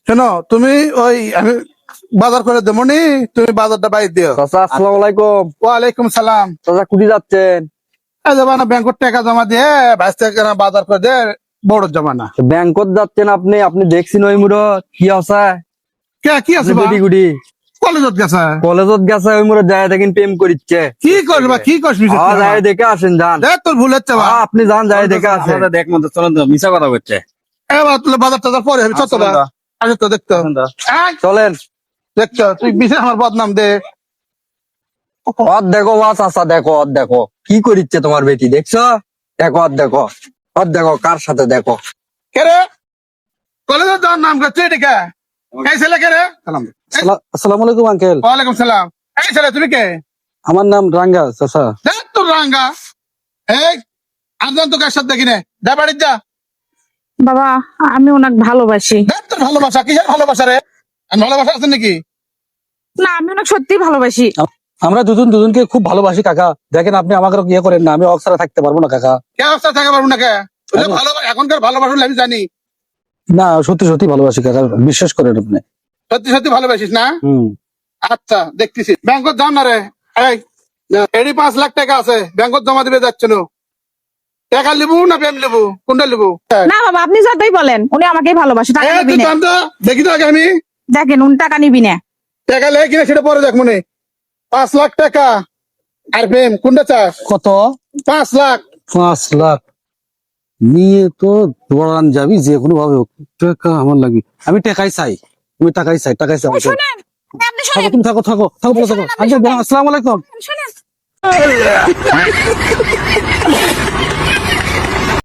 শোনো তুমি ওই আমি বাজার করে দেবো নি, তুমি বাজারটা বাইর দিও। চাচা আসসালামু আলাইকুম। ওয়ালাইকুম সালাম। চাচা কুটি যাচ্ছেন? এই জমানা ব্যাংকের টাকা জমা দিয়ে বাইশ টাকা বাজার করে দে, বড় জমানা। ব্যাংকত যাচ্ছেন আপনি? আপনি দেখছেন ওই মুড়ো কি আছে? কে কি আছে বা? গুটি গুটি কলেজত গেছে। কলেজত গেছে, ওই মুড়ো যায় দেখেন প্রেম করিচ্ছে। কি করবা কি করবি? যায় দেখে আসেন, যান। দেখ তোর ভুল হচ্ছে বা। আপনি যান, যায় দেখে আসেন। দেখ মতো চলেন তো, মিশা কথা করছে। এবার তুই বাজার টাজার পরে হবে, চল চলেন তো। আগে তো দেখতো চলেন। দেখতো তুই বিশে আমার বদনাম দে। দেখো চাচা, দেখো কি করিচ্ছে তোমার বেটি, দেখছো? দেখো কার সাথে দেখো। কে রে? কলেজত যাওয়ার নাম করছে এদিকে। এই ছেলে কে রে? আসসালামু আলাইকুম আঙ্কেল। ওয়ালাইকুম সালাম। এই ছেলে তুমি কে? আমার নাম রাঙ্গা চাচা। দেখ তোর রাঙ্গা। এই আনজান তো কার সাথে দেখি নে, যা বাড়ির যা। বাবা, আমি ওনাকে ভালোবাসি। দেখ তোর ভালোবাসা, কিসের ভালোবাসা রে? আর ভালোবাসা আছে নাকি? না, আমি ওনাকে সত্যি ভালোবাসি। আমরা দুজনকে খুব ভালোবাসি কাকা। দেখেন আপনি আমাকে ইয়ে করেন না, আমি অক্সারা থাকতে পারবো না কাকা। কে অবস্থা থাকা পারবো না কে? ভালোবাসা এখনকার ভালোবাসা আমি জানি। না সত্যি ভালোবাসি কাকা, বিশ্বাস করেন আপনি। সত্যি সত্যি ভালোবাসিস না? হুম। আচ্ছা দেখতেছি। ব্যাংকত যাও না রে। এই এডি 5 লাখ টাকা আছে, ব্যাংকত জমা দিবে যাচ্ছ না। টাকা লিবু না প্রেম লিবু, কোনটা লিবু? না বাবা, আপনি যতই বলেন, উনি আমাকেই ভালোবাসে। টাকা নিবি তুই না। জান তো, দেখি তো আগে আমি। দেখেন, উনি টাকা নিবি না। টাকা লেগে কিনা সেটা পরে দেখ মনে। 5 লাখ টাকা আর প্রেম কোনটা চাস? কত? 5 লাখ। 5 লাখ নিয়ে তো দৌড়ান যাবি যে কোনো ভাবে হোক। টাকা আমার লাগবে, আমি টাকাই চাই। আমি টাকাই চাই। ওই শোনেন, আপনি থাকো, শোনেন, তুমি থাকো বলো থাকো। আচ্ছা আসসালামু আলাইকুম। শোনেন।